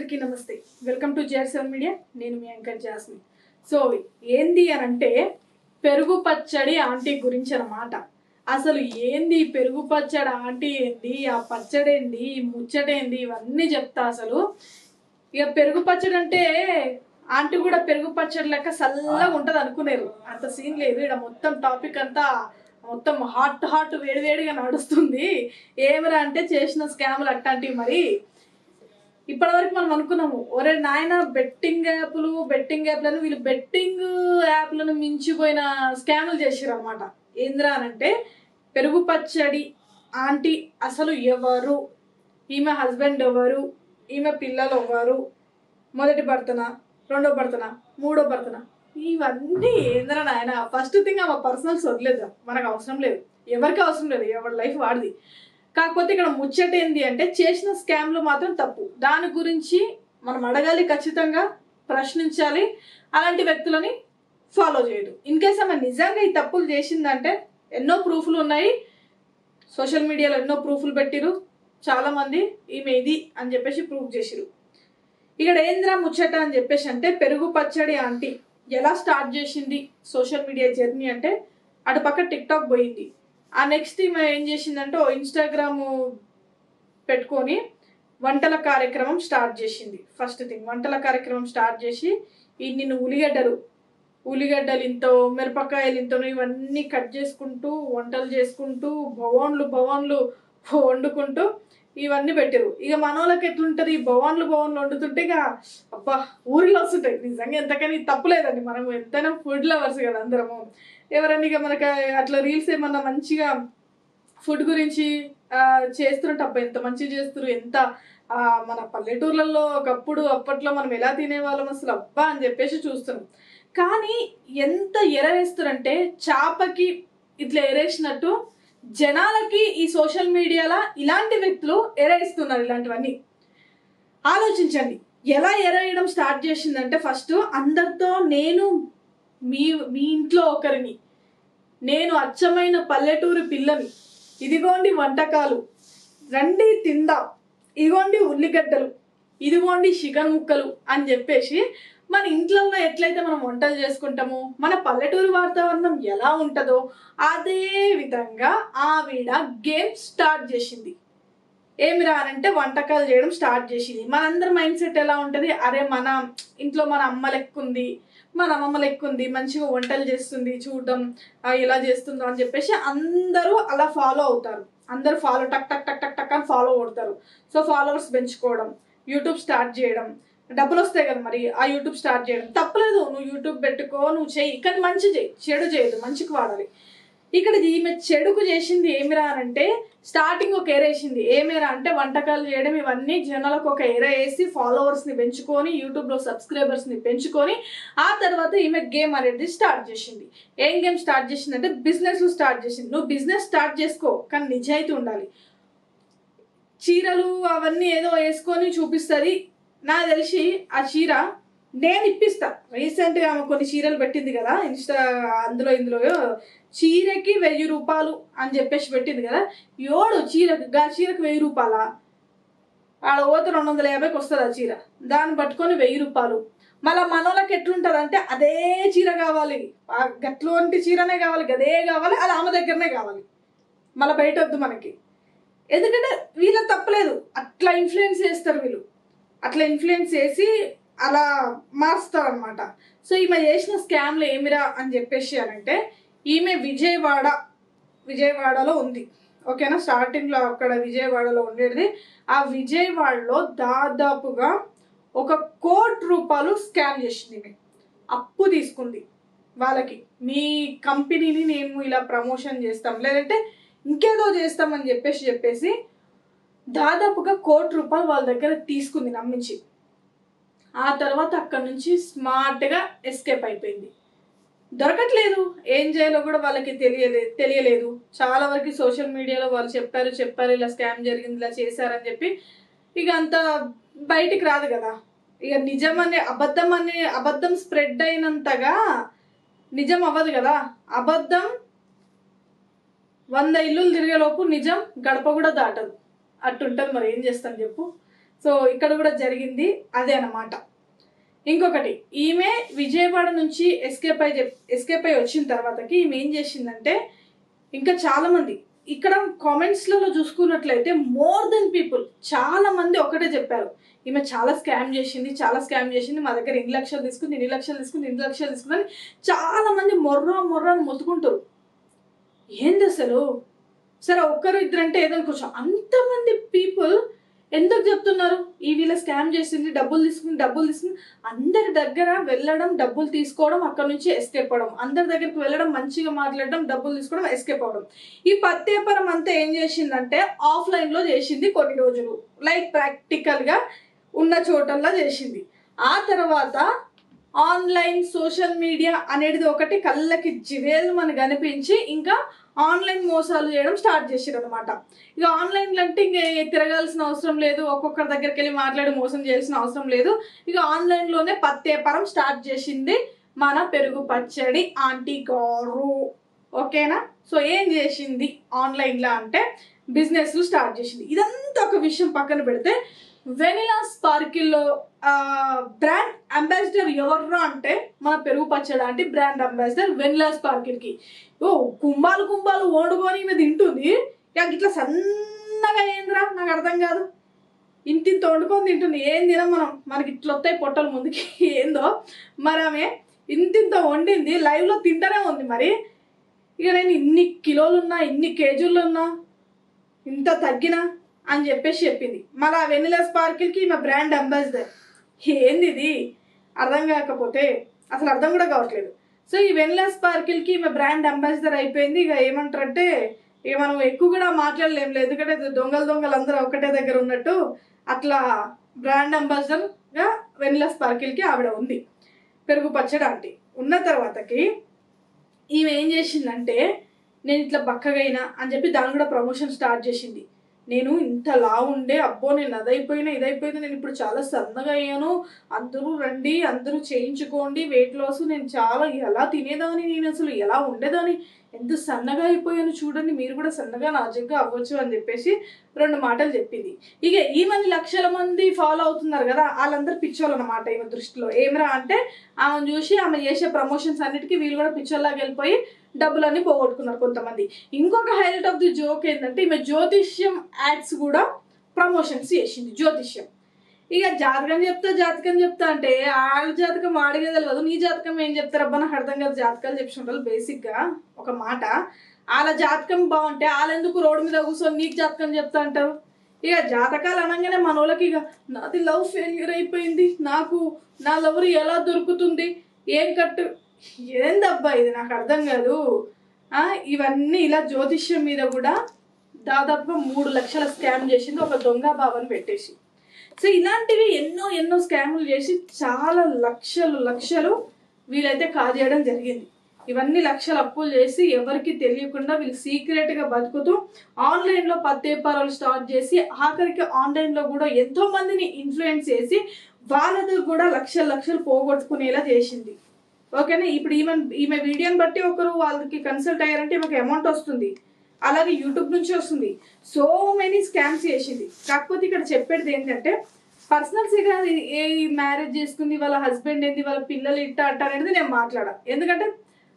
అందరికీ నమస్తే. Welcome to JR7 media. నేను మీ యాంకర్ జాస్మిన్. సో ఏంది అని అంటే పెరుగు పచ్చడి ఆంటీ గురించి అన్నమాట. అసలు ఏంది పెరుగు పచ్చడి ఆంటీ ఏంది, ఆ పచ్చడి ఏంది, ఈ ముచ్చటేంది, ఇవన్నీ చెప్తా. అసలు ఇక పెరుగు పచ్చడి అంటే ఆంటీ కూడా పెరుగు పచ్చడి లెక్క చల్లగా ఉంటుంది అనుకునేరు. అంత సీన్ లేదు. ఇక్కడ మొత్తం టాపిక్ అంతా మొత్తం హాట్ వేడివేడిగా నడుస్తుంది. ఏమిరా అంటే చేసిన స్కాములు అట్లాంటివి. మరి ఇప్పటివరకు మనం అనుకున్నాము, ఒరే నాయన బెట్టింగ్ యాప్లను వీళ్ళు బెట్టింగ్ యాప్లను మించిపోయిన స్కాములు చేసారు అనమాట. ఏంద్రా అనంటే పెరుగు పచ్చడి ఆంటీ అసలు ఎవరు, ఈమె హస్బెండ్ ఎవరు, ఈమె పిల్లలు ఎవరు, మొదటి భర్తన, రెండో భర్తన, మూడో భర్తన, ఇవన్నీ ఏంద్రా నాయన. ఫస్ట్ థింగ్ ఆమె పర్సనల్స్ వదిలేద్దాం, మనకు అవసరం లేదు, ఎవరికి అవసరం లేదు, ఎవరి లైఫ్ వాడిది. కాకపోతే ఇక్కడ ముచ్చట ఏంది అంటే చేసిన స్కామ్లు మాత్రం తప్పు. దాని గురించి మనం అడగాలి, ఖచ్చితంగా ప్రశ్నించాలి. అలాంటి వ్యక్తులని ఫాలో చేయదు. ఇన్ కేస్ ఆమె నిజంగా ఈ తప్పులు చేసిందంటే ఎన్నో ప్రూఫ్లు ఉన్నాయి. సోషల్ మీడియాలో ఎన్నో ప్రూఫ్లు పెట్టిరు. చాలామంది ఈమె ఇది అని చెప్పేసి ప్రూఫ్ చేసిరు. ఇక్కడ ఏంద్రా ముచ్చట అని చెప్పేసి అంటే పెరుగు పచ్చడి ఆంటీ ఎలా స్టార్ట్ చేసింది సోషల్ మీడియా జర్నీ అంటే అటు పక్క టిక్టాక్ పోయింది. ఆ నెక్స్ట్ ఈమె ఏం చేసిందంటే ఇన్స్టాగ్రామ్ పెట్టుకొని వంటల కార్యక్రమం స్టార్ట్ చేసింది. ఫస్ట్ థింగ్ వంటల కార్యక్రమం స్టార్ట్ చేసి ఇన్ని ఉల్లిగడ్డలు ఇంతో, మిరపకాయలు ఇంతో, ఇవన్నీ కట్ చేసుకుంటూ వంటలు చేసుకుంటూ భవన్లు వండుకుంటూ ఇవన్నీ పెట్టారు. ఇక మనోళ్ళకి ఎట్లుంటుంది, ఈ భవన్లు వండుతుంటే ఇక అబ్బా ఊరిలో వస్తుంటాయి. నిజంగా ఎంతకని తప్పులేదండి, మనం ఎంతైనా ఫుడ్ లవర్స్ కదా అందరము. ఎవరైనా ఇక మనకు అట్లా రీల్స్ ఏమన్నా మంచిగా ఫుడ్ గురించి చేస్తున్నట్టు అబ్బా ఎంత మంచిగా చేస్తారు, ఎంత మన పల్లెటూర్లలో అప్పట్లో మనం ఎలా తినేవాళ్ళం అసలు అబ్బా అని చెప్పేసి చూస్తున్నాం. కానీ ఎంత ఎరేస్తారంటే చాపకి ఇట్లా ఎరేసినట్టు జనాలకి ఈ సోషల్ మీడియాలో ఇలాంటి వ్యక్తులు ఎరేస్తున్నారు. ఇలాంటివన్నీ ఆలోచించండి. ఎలా ఎరేయడం స్టార్ట్ చేసిందంటే ఫస్ట్ అందరితో నేను మీ ఇంట్లో ఒకరిని, నేను అచ్చమైన పల్లెటూరు పిల్లని, ఇదిగోండి వంటకాలు, రండి తిందాం, ఇదిగోండి ఉల్లిగడ్డలు, ఇదిగోండి చికెన్ ముక్కలు అని చెప్పేసి మన ఇంట్లో ఎట్లయితే మనం వంటలు చేసుకుంటామో, మన పల్లెటూరు వాతావరణం ఎలా ఉంటుందో అదే విధంగా ఆవిడ గేమ్ స్టార్ట్ చేసింది. ఏమి రానంటే వంటకాలు చేయడం స్టార్ట్ చేసింది. మనందరి మైండ్ సెట్ ఎలా ఉంటుంది, అరే మన ఇంట్లో మన అమ్మ లెక్కుంది, మన అమ్మమ్మ లెక్కుంది, మంచిగా వంటలు చేస్తుంది, చూడడం ఎలా చేస్తుందో అని చెప్పేసి అందరూ అలా ఫాలో అవుతారు. అందరూ ఫాలో టక్ టక్ టక్ టక్ టక్ అని ఫాలో అవుతారు. సో ఫాలోవర్స్ పెంచుకోవడం, యూట్యూబ్ స్టార్ట్ చేయడం, డబ్బులు వస్తాయి కదా మరి ఆ యూట్యూబ్ స్టార్ట్ చేయడం తప్పలేదు. నువ్వు యూట్యూబ్ పెట్టుకో, నువ్వు చెయ్యి, కానీ మంచి చెయ్యి, చెడు చేయదు, మంచికి వాడాలి. ఇక్కడ ఈమె చెడుకు చేసింది ఏమిరా అంటే స్టార్టింగ్ ఒక ఎర వేసింది. ఏమేరా అంటే వంటకాలు చేయడం, ఇవన్నీ జనాలకు ఒక ఎర వేసి ఫాలోవర్స్ని పెంచుకొని యూట్యూబ్లో సబ్స్క్రైబర్స్ని పెంచుకొని ఆ తర్వాత ఈమె గేమ్ అనేది స్టార్ట్ చేసింది. ఏం గేమ్ స్టార్ట్ చేసింది అంటే బిజినెస్ స్టార్ట్ చేసింది. నువ్వు బిజినెస్ స్టార్ట్ చేసుకో, కానీ నిజాయితీ ఉండాలి. చీరలు అవన్నీ ఏదో వేసుకొని చూపిస్తుంది. నాకు తెలిసి ఆ చీర నేను ఇప్పిస్తా. రీసెంట్గా ఆమె కొన్ని చీరలు పెట్టింది కదా ఇందులో చీరకి 1000 రూపాయలు అని చెప్పేసి పెట్టింది కదా. చీరకు 1000 రూపాయలా? ఆడ పోతే 250కి వస్తుంది ఆ చీర. దాన్ని పట్టుకొని 1000 రూపాయలు. మళ్ళీ మనోళ్ళకి ఎట్లుంటుంది అంటే అదే చీర కావాలి, గట్లోంటి చీరనే కావాలి, గదే కావాలి, అది ఆమె దగ్గరనే కావాలి, మళ్ళీ బయట వద్దు మనకి. ఎందుకంటే వీళ్ళ తప్పలేదు, అట్లా ఇన్ఫ్లుయెన్స్ చేస్తారు వీళ్ళు. అట్లా ఇన్ఫ్లుయెన్స్ చేసి అలా మారుస్తారు అనమాట. సో ఈమె చేసిన స్కామ్లు ఏమిరా అని చెప్పేసి అంటే ఈమె విజయవాడలో ఉంది. ఓకేనా, స్టార్టింగ్లో అక్కడ విజయవాడలో ఉండేది. ఆ విజయవాడలో దాదాపుగా 1 కోటి రూపాయలు స్కామ్ చేసింది. ఈమె అప్పు తీసుకుంది వాళ్ళకి. మీ కంపెనీని మేము ఇలా ప్రమోషన్ చేస్తాం, లేదంటే ఇంకేదో చేస్తామని చెప్పేసి దాదాపుగా 1 కోటి రూపాయలు వాళ్ళ దగ్గర తీసుకుంది నమ్మించి. ఆ తర్వాత అక్కడ నుంచి స్మార్ట్గా ఎస్కేప్ అయిపోయింది. దొరకట్లేదు, ఏం చేయాలో కూడా వాళ్ళకి తెలియలేదు. చాలా వరకు సోషల్ మీడియాలో వాళ్ళు చెప్పారు ఇలా స్కామ్ జరిగింది, ఇలా చేశారని చెప్పి ఇక అంత బయటికి రాదు కదా. ఇక అబద్ధం స్ప్రెడ్ అయినంతగా నిజం అవ్వదు కదా. అబద్ధం 100 ఇల్లులు తిరిగేలోపు నిజం గడప కూడా దాటదు. అట్టుంటది. మరి ఏం చేస్తాను చెప్పు. సో ఇక్కడ కూడా జరిగింది అదే అన్నమాట. ఇంకొకటి, ఈమె విజయవాడ నుంచి ఎస్కేప్ అయి వచ్చిన తర్వాతకి ఈమె ఏం చేసిందంటే, ఇంకా చాలా మంది ఇక్కడ కామెంట్స్లలో చూసుకున్నట్లయితే మోర్ దెన్ పీపుల్ చాలా మంది ఒకటే చెప్పారు, ఈమె చాలా స్కామ్ చేసింది, మా దగ్గర ఇన్ని లక్షలు తీసుకుంది అని చాలా మంది మొర్రాని మొత్తుకుంటారు. ఏంది అసలు? సరే ఒక్కరు ఇద్దరంటే ఏదనుకోవచ్చు, అంతమంది పీపుల్ ఎందుకు చెప్తున్నారు? ఈ వీళ్ళ స్కామ్ చేసింది, డబ్బులు తీసుకుని అందరి దగ్గర వెళ్ళడం, డబ్బులు తీసుకోవడం, అక్కడ నుంచి ఎస్కేప్ అవడం, అందరి దగ్గరికి వెళ్ళడం, మంచిగా మాట్లాడడం, డబ్బులు తీసుకోవడం, ఎస్కేప్ అవడం. ఈ పత్తేపరం అంతా ఏం చేసిందంటే ఆఫ్లైన్ లో చేసింది కొన్ని రోజులు, లైక్ ప్రాక్టికల్ గా ఉన్న చోటల్లో చేసింది. ఆ తర్వాత ఆన్లైన్ సోషల్ మీడియా అనేది ఒకటి కళ్ళకి జివేలు మనకు కనిపించి ఇంకా ఆన్లైన్ మోసాలు చేయడం స్టార్ట్ చేసారు అనమాట. ఇక ఆన్లైన్లో అంటే ఇంక తిరగాల్సిన అవసరం లేదు, ఒక్కొక్కరి దగ్గరికి వెళ్ళి మాట్లాడి మోసం చేయాల్సిన అవసరం లేదు. ఇక ఆన్లైన్లోనే పత్తేపరం స్టార్ట్ చేసింది మన పెరుగు పచ్చడి ఆంటీ గారు. ఓకేనా? సో ఏం చేసింది ఆన్లైన్లో అంటే బిజినెస్లు స్టార్ట్ చేసింది. ఇదంతా ఒక విషయం పక్కన పెడితే, వెనిలా స్పార్కిల్లో బ్రాండ్ అంబాసిడర్ ఎవర్రా అంటే మన పెరుగు పచ్చడి అంటే బ్రాండ్ అంబాసిడర్ వెనిలా స్పార్కిల్కి. కుంభాలు వండుకొని ఈమె తింటుంది, ఇట్లా సన్నగా ఏంద్రా నాకు అర్థం కాదు. ఇంటింత వండుకొని తింటుంది. ఏం తినం మనకి ఇట్లా వస్తాయి పొట్టలు ముందుకి, ఏందో మరి ఆమె ఇంతింత వండింది, లైవ్లో తింటూనే ఉంది. మరి ఇక నేను ఇన్ని కిలోలున్నా, ఇన్ని కేజీలున్నా, ఇంత తగ్గినా అని చెప్పేసి చెప్పింది. మళ్ళీ ఆ వెనిలా స్పార్కిల్కి ఈమె బ్రాండ్ అంబాసిడర్. ఏంది ఇది అర్థం కాకపోతే అసలు అర్థం కూడా కావట్లేదు. సో ఈ వెనిలా స్పార్కిల్కి ఈమె బ్రాండ్ అంబాసిడర్ అయిపోయింది. ఇక ఏమంటారంటే ఇక మనం ఎక్కువ కూడా మాట్లాడలేం లేదు, ఎందుకంటే దొంగలు అందరూ ఒకటే దగ్గర ఉన్నట్టు అట్లా బ్రాండ్ అంబాసిడర్గా వెనిలా స్పార్కిల్కి ఆవిడ ఉంది, పెరుగు పచ్చడి ఆంటీ. ఉన్న తర్వాతకి ఈమె ఏం చేసిందంటే, నేను ఇట్లా బక్కగైనా అని చెప్పి దాన్ని కూడా ప్రమోషన్ స్టార్ట్ చేసింది. నేను ఇంత లావు ఉండే, అబ్బో నేను అదైపోయినా ఇదైపోయినా, నేను ఇప్పుడు చాలా సన్నగా అయ్యాను, అందరూ రండి, అందరూ చేయించుకోండి వెయిట్ లాస్, నేను చాలా ఎలా తినేదాన్ని, నేను అసలు ఎలా ఉండేదాన్ని, ఎంత సన్నగా అయిపోయాను చూడండి, మీరు కూడా సన్నగా నాజుగ్గా అవ్వచ్చు అని చెప్పేసి 2 మాటలు చెప్పింది. ఇక ఈమెని లక్షల మంది ఫాలో అవుతున్నారు కదా, వాళ్ళందరూ పిచ్చోళ్ళు అనమాట ఈమె దృష్టిలో. ఏమరా అంటే ఆమెను చూసి ఆమె చేసే ప్రమోషన్స్ అన్నిటికీ వీళ్ళు కూడా పిచ్చోళ్ళలాగా వెళ్ళిపోయి డబ్బులన్నీ పోగొట్టుకున్నారు కొంతమంది. ఇంకొక హైలైట్ ఆఫ్ ది జోక్ ఏంటంటే, ఈమె జ్యోతిష్యం యాడ్స్ కూడా ప్రమోషన్స్ చేసింది. జ్యోతిష్యం ఇక జాతకం చెప్తా అంటే ఆడ జాతకం ఆడిగే తెలియదు, నీ జాతకం ఏం చెప్తారబ్బా నాకు అర్థం కాదు. జాతకాలు చెప్పుకుంటారు బేసిక్గా ఒక మాట, వాళ్ళ జాతకం బాగుంటే వాళ్ళెందుకు రోడ్డు మీద కూర్చొని నీకు జాతకం చెప్తా అంటారు. ఇక జాతకాలు అనగానే మన వాళ్ళకి ఇక నాది లవ్ ఫెయిల్యూర్ అయిపోయింది, నాకు నా లవర్ ఎలా దొరుకుతుంది, ఏం కట్టు, ఏందబ్బా ఇది నాకు అర్థం కాదు. ఇవన్నీ ఇలా జ్యోతిష్యం మీద కూడా దాదాపుగా 3 లక్షల స్కామ్ చేసింది ఒక దొంగ బాబాని పెట్టేసి. సో ఇలాంటివి ఎన్నో స్కాములు చేసి చాలా లక్షలు వీళ్ళైతే కాజేయడం జరిగింది. ఇవన్నీ లక్షలు అప్పులు చేసి ఎవరికి తెలియకుండా వీళ్ళు సీక్రెట్గా బతుకుతూ ఆన్లైన్లో పత్తేపారాలు స్టార్ట్ చేసి ఆఖరికి ఆన్లైన్లో కూడా ఎంతో మందిని ఇన్ఫ్లుయెన్స్ చేసి వాళ్ళతో కూడా లక్షలు పోగొట్టుకునేలా చేసింది. ఓకేనా? ఇప్పుడు ఈమె వీడియోని బట్టి ఒకరు వాళ్ళకి కన్సల్ట్ అయ్యారంటే ఈమెకి అమౌంట్ వస్తుంది, అలాగే యూట్యూబ్ నుంచి వస్తుంది. సో మెనీ స్కామ్స్ చేసింది. కాకపోతే ఇక్కడ చెప్పేది ఏంటంటే, పర్సనల్స్గా ఏ మ్యారేజ్ చేసుకుంది, వాళ్ళ హస్బెండ్ ఏంది, వాళ్ళ పిల్లలు ఇట్ట అట్ట అనేది నేను మాట్లాడా. ఎందుకంటే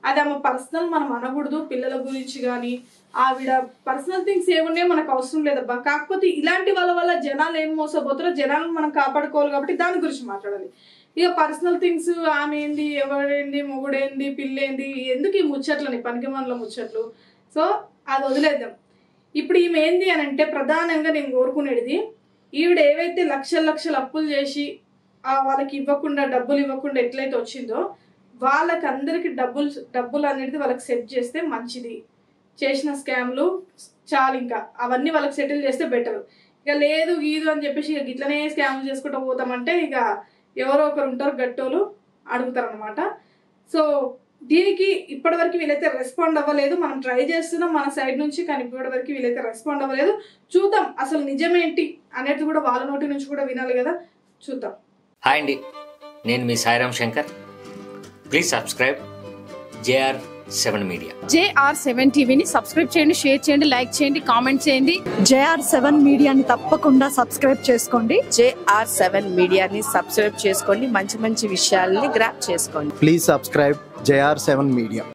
అది ఆమె పర్సనల్, మనం అనకూడదు. పిల్లల గురించి కానీ ఆవిడ పర్సనల్ థింగ్స్ ఏమున్నాయో మనకు అవసరం లేదబ్బా. కాకపోతే ఇలాంటి వల్ల జనాలు ఏం మోసపోతారో జనాలను మనం కాపాడుకోవాలి కాబట్టి దాని గురించి మాట్లాడాలి. ఇక పర్సనల్ థింగ్స్, ఆమె ఏంది, ఎవడేంది, మొగుడేంది, పిల్లేంది, ఎందుకు ఈ ముచ్చట్లని, పనికి మనల ముచ్చట్లు. సో అది వదిలేద్దాం. ఇప్పుడు ఈమె ఏంది అని అంటే, ప్రధానంగా నేను కోరుకునేది, ఈవిడ ఏవైతే లక్షలు అప్పులు చేసి వాళ్ళకి డబ్బులు ఇవ్వకుండా ఎట్లయితే వచ్చిందో వాళ్ళకి అందరికి డబ్బులు అనేది వాళ్ళకి సెట్ చేస్తే మంచిది. చేసిన స్కామ్లు చాలు, ఇంకా అవన్నీ వాళ్ళకి సెటిల్ చేస్తే బెటర్. ఇక లేదు అని చెప్పేసి ఇక ఇట్లనే స్కామ్లు చేసుకుంటూ పోతామంటే ఇక ఎవరో ఒకరు ఉంటారు గట్టోలు అడుగుతారు అనమాట. సో దీనికి ఇప్పటివరకు వీళ్ళైతే రెస్పాండ్ అవ్వలేదు. మనం ట్రై చేస్తున్నాం మన సైడ్ నుంచి, కానీ ఇప్పటివరకు వీళ్ళైతే రెస్పాండ్ అవ్వలేదు. చూద్దాం అసలు నిజమేంటి అనేది కూడా వాళ్ళ నోటి నుంచి కూడా వినాలి కదా, చూద్దాం. హాయ్ అండి, నేను మీ Sairam Shankar. Please subscribe JR JR7 media. JR7 టీవీని సబ్స్క్రైబ్ చేయండి, షేర్ చేయండి, లైక్ చేయండి, కామెంట్ చేయండి. JR7 మీడియాని తప్పకుండా సబ్స్క్రైబ్ చేసుకోండి. JR7 మీడియాని సబ్స్క్రైబ్ చేసుకోండి, మంచి మంచి విషయాల్ని గ్రాప్ చేసుకోండి. Please subscribe JR7 media.